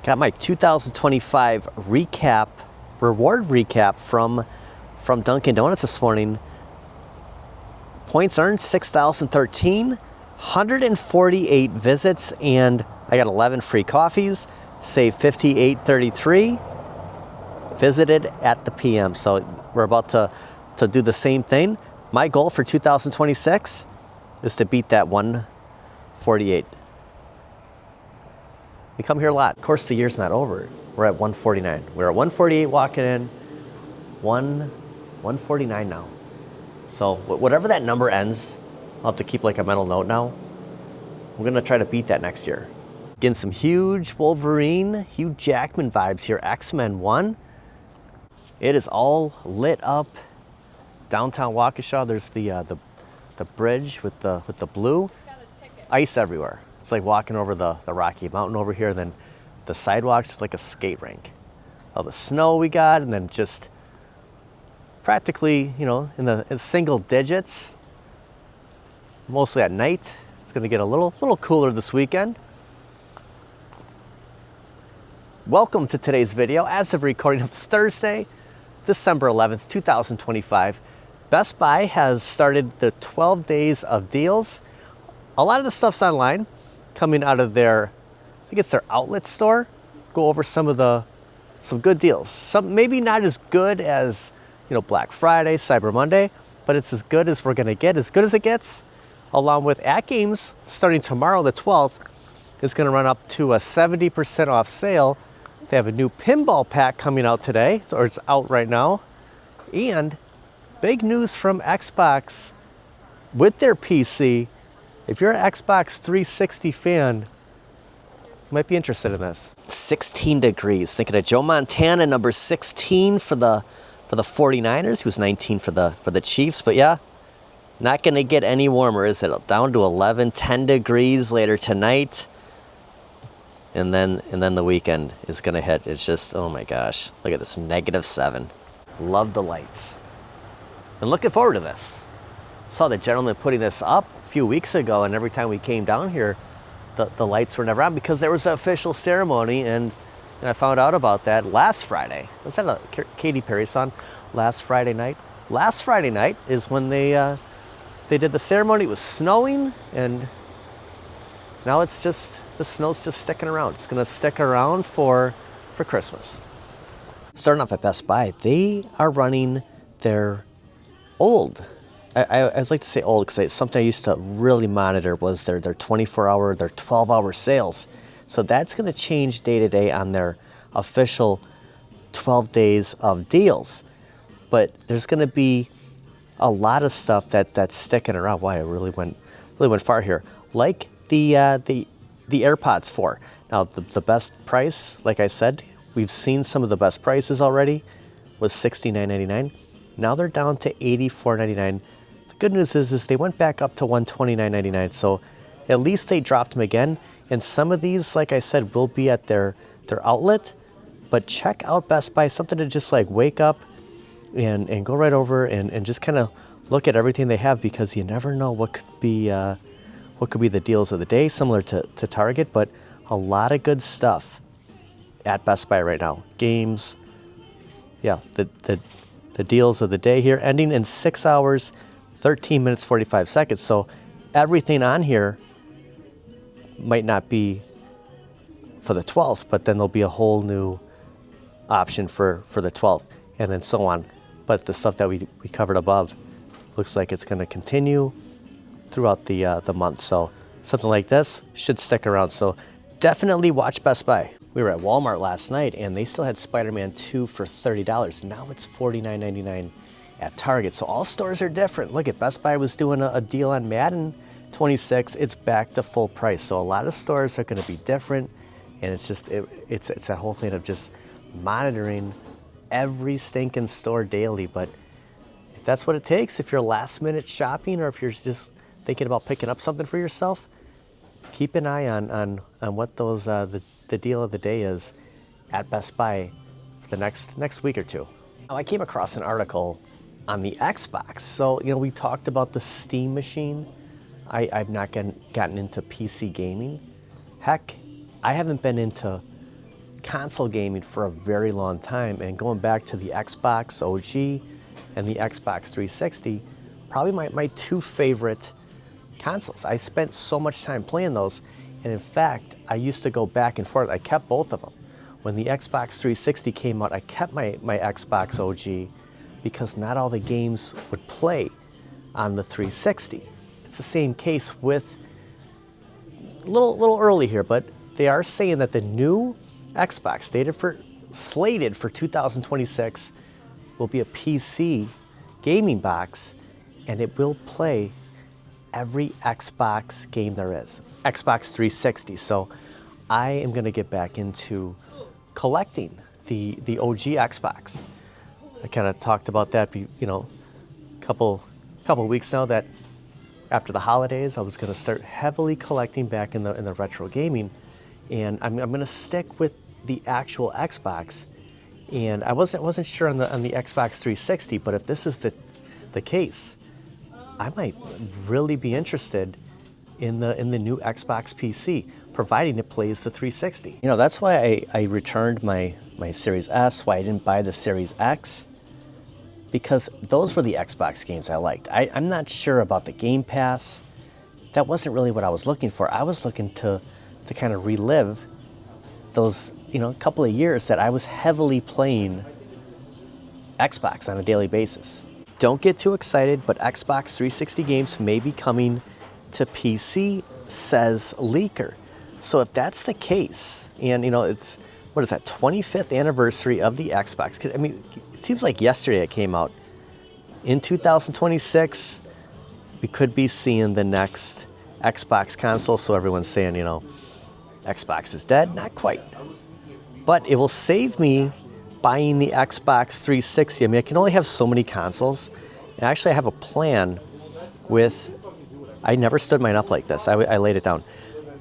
Got my 2025 reward recap from Dunkin' Donuts this morning. Points earned 6,013, 148 visits, and I got 11 free coffees, saved 58.33, visited at the PM. So we're about to do the same thing. My goal for 2026 is to beat that 148. We come here a lot. Of course, the year's not over. We're at 149. We're at 148 walking in, 149 now. So whatever that number ends, I'll have to keep like a mental note now. We're gonna try to beat that next year. Getting some huge Wolverine, Hugh Jackman vibes here. X-Men 1. It is all lit up. Downtown Waukesha, there's the bridge with the blue. Ice everywhere. It's like walking over the Rocky Mountain over here, and then the sidewalks is like a skate rink. All the snow we got, and then just practically, in single digits, mostly at night. It's gonna get a little cooler this weekend. Welcome to today's video. As of recording of this Thursday, December 11th, 2025, Best Buy has started the 12 days of deals. A lot of the stuff's online, coming out of their, I think it's their outlet store. Go over some good deals. Some maybe not as good as, Black Friday, Cyber Monday, but it's as good as we're gonna get, as good as it gets. Along with AtGames, starting tomorrow, the 12th, is gonna run up to a 70% off sale. They have a new pinball pack coming out today, or it's out right now. And big news from Xbox with their PC. If you're an Xbox 360 fan, you might be interested in this. 16 degrees. Thinking of Joe Montana, number 16 for the 49ers. He was 19 for the Chiefs. But yeah, not going to get any warmer, is it? Down to 11, 10 degrees later tonight. And then the weekend is going to hit. It's just, oh my gosh. Look at this, -7. Love the lights. And looking forward to this. Saw the gentleman putting this up a few weeks ago, and every time we came down here, the lights were never on because there was an official ceremony, and I found out about that last Friday. Was that a Katy Perry song? Last Friday night? Last Friday night is when they did the ceremony. It was snowing, and now it's just, the snow's just sticking around. It's gonna stick around for Christmas. Starting off at Best Buy, they are running their old, I always like to say old because it's something I used to really monitor was their 24-hour, their 12-hour sales. So that's going to change day to day on their official 12 days of deals. But there's going to be a lot of stuff that's sticking around. Wow, I really went far here. Like the AirPods 4. Now the best price, like I said, we've seen some of the best prices already, was $69.99. Now they're down to $84.99. The good news is they went back up to $129.99. So at least they dropped them again. And some of these, like I said, will be at their outlet. But check out Best Buy, something to just like wake up and go right over and just kind of look at everything they have, because you never know what could be the deals of the day, similar to Target, but a lot of good stuff at Best Buy right now. Games, yeah, the deals of the day here, ending in 6 hours, 13 minutes, 45 seconds. So everything on here might not be for the 12th, but then there'll be a whole new option for the 12th, and then so on. But the stuff that we covered above looks like it's going to continue throughout the month. So something like this should stick around. So definitely watch Best Buy. We were at Walmart last night, and they still had Spider-Man 2 for $30. Now it's $49.99 at Target. So all stores are different. Look at Best Buy was doing a deal on Madden 26. It's back to full price. So a lot of stores are going to be different, and it's just it's that whole thing of just monitoring every stinking store daily. But if that's what it takes, if you're last minute shopping, or if you're just thinking about picking up something for yourself, keep an eye on what those the deal of the day is at Best Buy for the next week or two. Now, I came across an article on the Xbox. So, we talked about the Steam machine. I've not gotten into PC gaming. Heck, I haven't been into console gaming for a very long time, and going back to the Xbox OG and the Xbox 360, probably my two favorite consoles. I spent so much time playing those, and in fact, I used to go back and forth. I kept both of them. When the Xbox 360 came out, I kept my Xbox OG because not all the games would play on the 360. It's the same case with, a little early here, but they are saying that the new Xbox, slated for 2026, will be a PC gaming box, and it will play every Xbox game there is, Xbox 360. So I am going to get back into collecting the OG Xbox. I kind of talked about that, couple weeks now, that after the holidays I was going to start heavily collecting back in the retro gaming, and I'm going to stick with the actual Xbox. And I wasn't sure on the Xbox 360, but if this is the case, I might really be interested in the new Xbox PC, providing it plays the 360. That's why I returned my Series S, why I didn't buy the Series X, because those were the Xbox games I liked. I'm not sure about the Game Pass. That wasn't really what I was looking for. I was looking to kind of relive those, couple of years that I was heavily playing Xbox on a daily basis. Don't get too excited, but Xbox 360 games may be coming to PC, says Leaker. So if that's the case, and it's, what is that, 25th anniversary of the Xbox. I mean, it seems like yesterday it came out. In 2026, we could be seeing the next Xbox console. So everyone's saying, Xbox is dead. Not quite. But it will save me buying the Xbox 360. I mean, I can only have so many consoles. And actually, I have a plan with, I never stood mine up like this. I laid it down.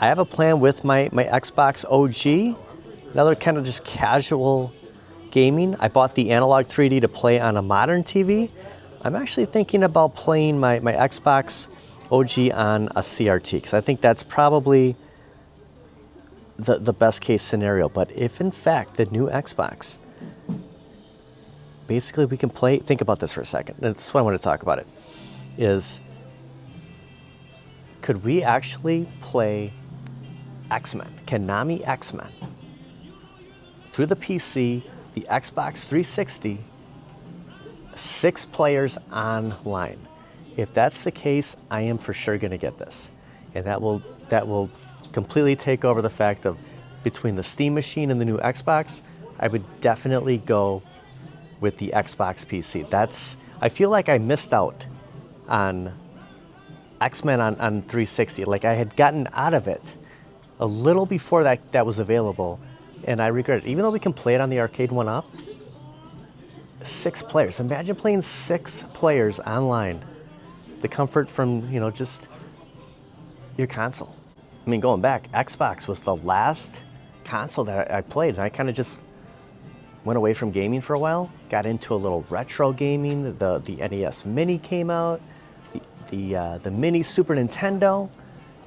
I have a plan with my Xbox OG, another kind of just casual gaming. I bought the Analog 3D to play on a modern TV. I'm actually thinking about playing my Xbox OG on a CRT, because I think that's probably the best case scenario. But if in fact the new Xbox, basically we can play, think about this for a second, and that's why I want to talk about it, is could we actually play X-Men, Konami X-Men, through the PC, the Xbox 360, 6 players online? If that's the case, I am for sure going to get this. And that will completely take over the fact of, between the Steam machine and the new Xbox, I would definitely go with the Xbox PC. I feel like I missed out on X-Men on 360. Like I had gotten out of it a little before that was available, and I regret it. Even though we can play it on the arcade one-up, 6 players. Imagine playing 6 players online. The comfort from, just your console. I mean, going back, Xbox was the last console that I played, and I kind of just went away from gaming for a while, got into a little retro gaming. The NES Mini came out, the Mini Super Nintendo,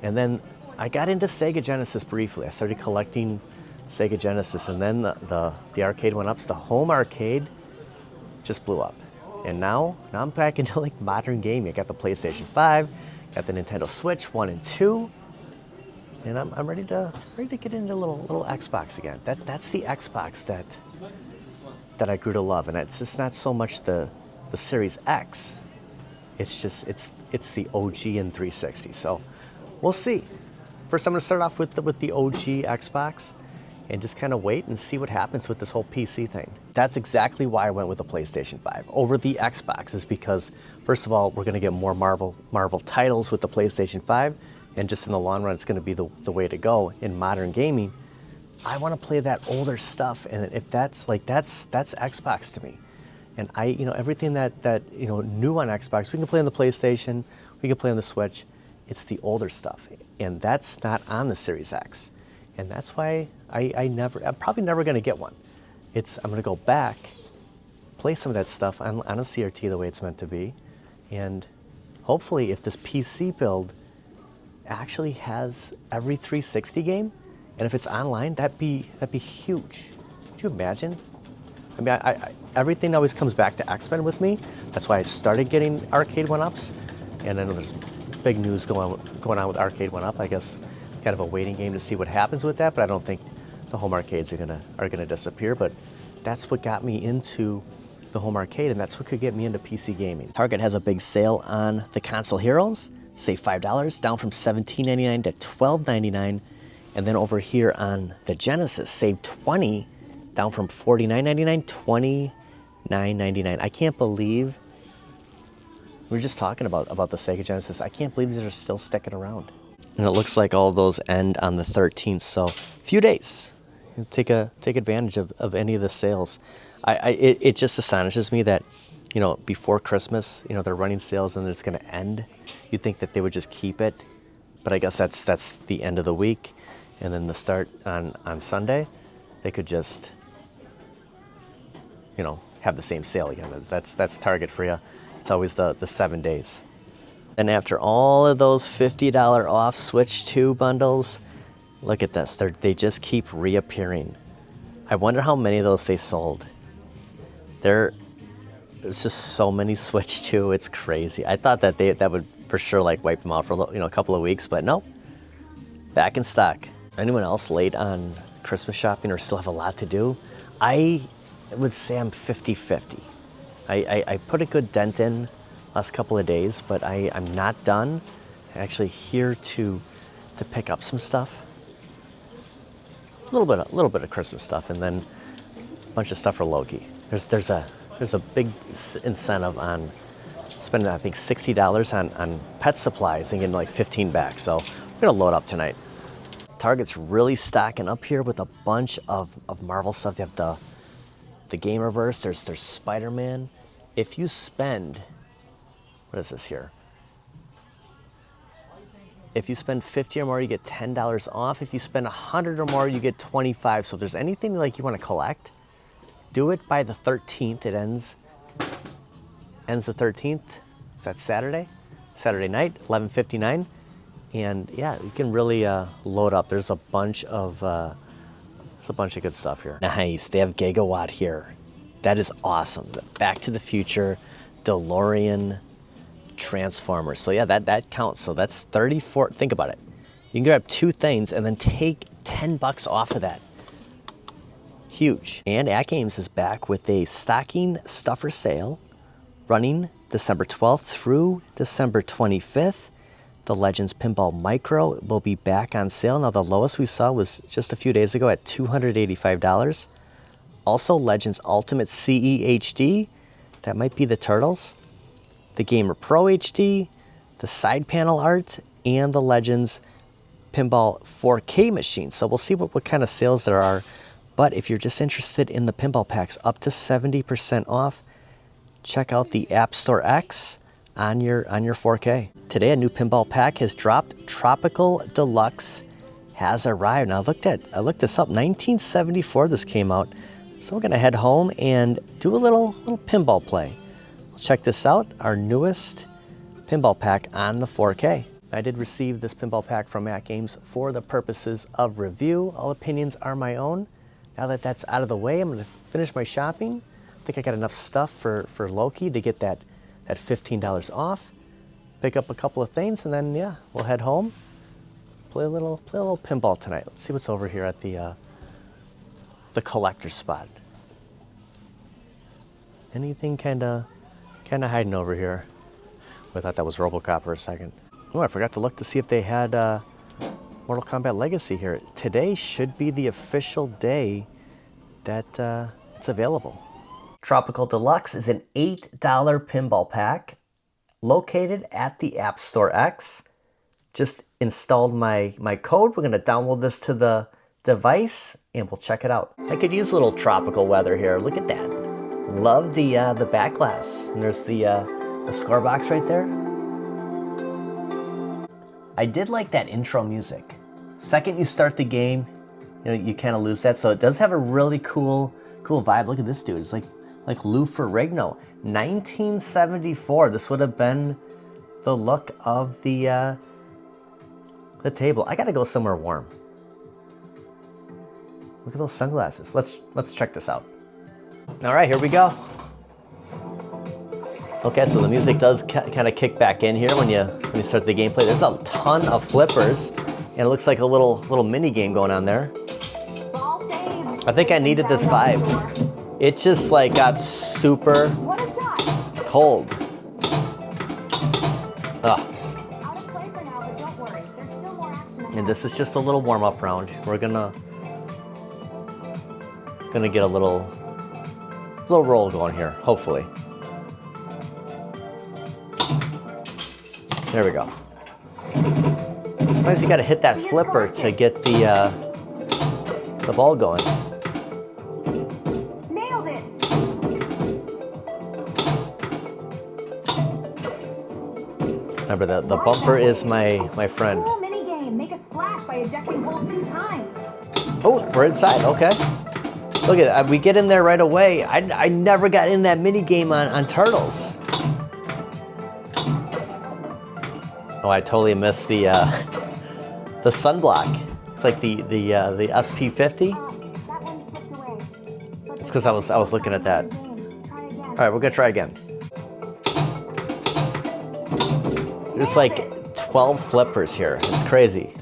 and then I got into Sega Genesis briefly. I started collecting Sega Genesis, and then the arcade went up. So the home arcade just blew up. And now I'm back into like modern gaming. I got the PlayStation 5, got the Nintendo Switch 1 and 2, and I'm ready to get into a little Xbox again. That's the Xbox that I grew to love, and it's just not so much the Series X. It's just it's the OG and 360. So we'll see. First, I'm going to start off with the OG Xbox, and just kind of wait and see what happens with this whole PC thing. That's exactly why I went with the PlayStation 5 over the Xbox, is because, first of all, we're going to get more Marvel titles with the PlayStation 5, and just in the long run, it's going to be the way to go in modern gaming. I want to play that older stuff, and if that's Xbox to me. And everything that new on Xbox, we can play on the PlayStation, we can play on the Switch. It's the older stuff, and that's not on the Series X. And that's why I'm probably never going to get one. I'm going to go back, play some of that stuff on a CRT the way it's meant to be, and hopefully if this PC build actually has every 360 game, And if it's online, that'd be huge. Could you imagine? I mean, everything always comes back to X-Men with me. That's why I started getting arcade 1-ups. And I know there's big news going on with arcade 1-up. I guess it's kind of a waiting game to see what happens with that. But I don't think the home arcades are gonna disappear. But that's what got me into the home arcade, and that's what could get me into PC gaming. Target has a big sale on the console heroes. Save $5, down from $17.99 to $12.99. And then over here on the Genesis, save $20, down from $49.99, $29.99. I can't believe, we were just talking about the Sega Genesis. I can't believe these are still sticking around. And it looks like all those end on the 13th, so a few days. Take advantage of any of the sales. It just astonishes me that, you know, before Christmas, you know, they're running sales and it's going to end. You'd think that they would just keep it, but I guess that's the end of the week. And then the start on Sunday, they could just, you know, have the same sale again. That's Target for you. It's always the 7 days. And after all of those $50 off Switch 2 bundles, look at this. They just keep reappearing. I wonder how many of those they sold. There's just so many Switch 2. It's crazy. I thought that that would for sure like wipe them out for a couple of weeks, but nope. Back in stock. Anyone else late on Christmas shopping or still have a lot to do? I would say I'm 50-50. I put a good dent in last couple of days, but I'm not done. I'm actually here to pick up some stuff. A little bit of Christmas stuff, and then a bunch of stuff for Loki. There's a big incentive on spending, I think, $60 on pet supplies and getting like 15 back. So we're gonna load up tonight. Target's really stocking up here with a bunch of Marvel stuff. They have the Gamerverse. There's Spider-Man. If you spend, what is this here? If you spend 50 or more, you get $10 off. If you spend 100 or more, you get 25. So if there's anything like you want to collect, do it by the 13th. It ends the 13th. Is that Saturday? Saturday night, 11:59. And yeah, you can really load up. There's a bunch of good stuff here. Nice. They have Gigawatt here. That is awesome. Back to the Future, DeLorean, Transformers. So yeah, that counts. So that's 34. Think about it. You can grab 2 things and then take $10 off of that. Huge. And AtGames is back with a stocking stuffer sale running December 12th through December 25th. The Legends Pinball Micro will be back on sale. Now, the lowest we saw was just a few days ago at $285. Also, Legends Ultimate CE HD. That might be the Turtles. The Gamer Pro HD, the side panel art, and the Legends Pinball 4K machine. So we'll see what kind of sales there are. But if you're just interested in the pinball packs, up to 70% off, check out the App Store X on your 4K. Today, a new pinball pack has dropped. Tropical Deluxe has arrived. Now, I looked this up. 1974 this came out. So we're gonna head home and do a little pinball play. Check this out, our newest pinball pack on the 4K. I did receive this pinball pack from AtGames for the purposes of review. All opinions are my own. Now that that's out of the way, I'm gonna finish my shopping. I think I got enough stuff for Loki to get that $15 off. Pick up a couple of things, and then yeah, we'll head home. Play a little pinball tonight. Let's see what's over here at the collector spot. Anything kind of hiding over here. I thought that was RoboCop for a second. Oh, I forgot to look to see if they had Mortal Kombat Legacy here. Today should be the official day that it's available. Tropical Deluxe is an $8 pinball pack located at the App Store X. Just installed my code. We're gonna download this to the device and we'll check it out. I could use a little tropical weather here. Look at that. Love the back glass. And there's the score box right there. I did like that intro music. Second you start the game, you kind of lose that. So it does have a really cool vibe. Look at this dude. It's like Lou Ferrigno. 1974. This would have been the look of the table. I gotta go somewhere warm. Look at those sunglasses. Let's check this out. All right, here we go. Okay, so the music does kind of kick back in here when you start the gameplay. There's a ton of flippers, and it looks like a little mini game going on there. I think I needed this vibe. It just like got super cold. Ugh. And this is just a little warm-up round. We're gonna get a little roll going here, hopefully. There we go. Sometimes you gotta hit that flipper to get the ball going. Nailed it. Remember that the bumper is my friend. Cool mini game. Make a splash by ejecting hold 2 times. Oh, we're inside. Okay. Look at that. We get in there right away. I never got in that mini game on Turtles. Oh, I totally missed the sunblock. It's like the SP50. That one slipped away. It's because I was looking at that. All right, we're gonna try again. There's like 12 flippers here. It's crazy.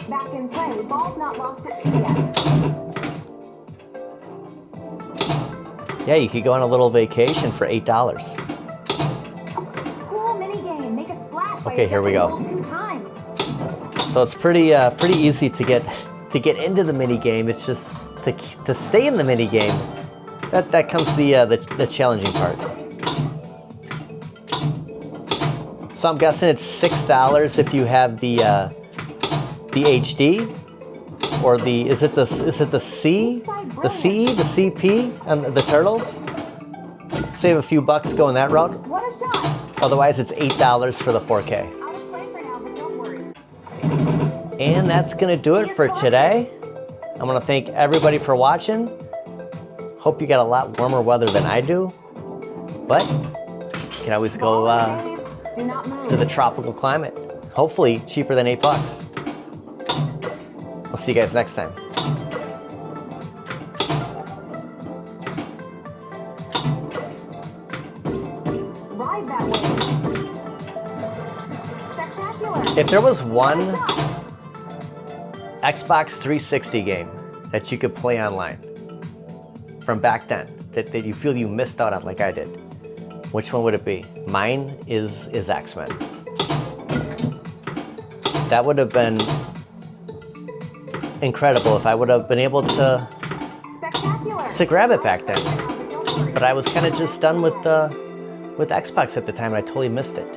Back in play. Ball's not lost at sea yet. Yeah, you could go on a little vacation for $8. Cool mini game. Make a splash by Okay, here we go. ejecting hold 2 times. So it's pretty easy to get into the mini game. It's just to stay in the mini game that comes the challenging part. So I'm guessing it's $6 if you have the HD, or is it the C, the CE, the CP, and the Turtles? Save a few bucks going that route. What a shot. Otherwise, it's $8 for the 4K. Out of play for now, but don't worry. And that's gonna do it for today. I wanna thank everybody for watching. Hope you got a lot warmer weather than I do, but you can always go Do not move. to the tropical climate. Hopefully cheaper than $8. We'll see you guys next time. Ride that way. Spectacular. If there was one What a shot. Xbox 360 game that you could play online from back then that you feel you missed out on like I did, which one would it be? Mine is X-Men. That would have been incredible if I would have been able to grab it back then. But I was kind of just done with Xbox at the time, and I totally missed it.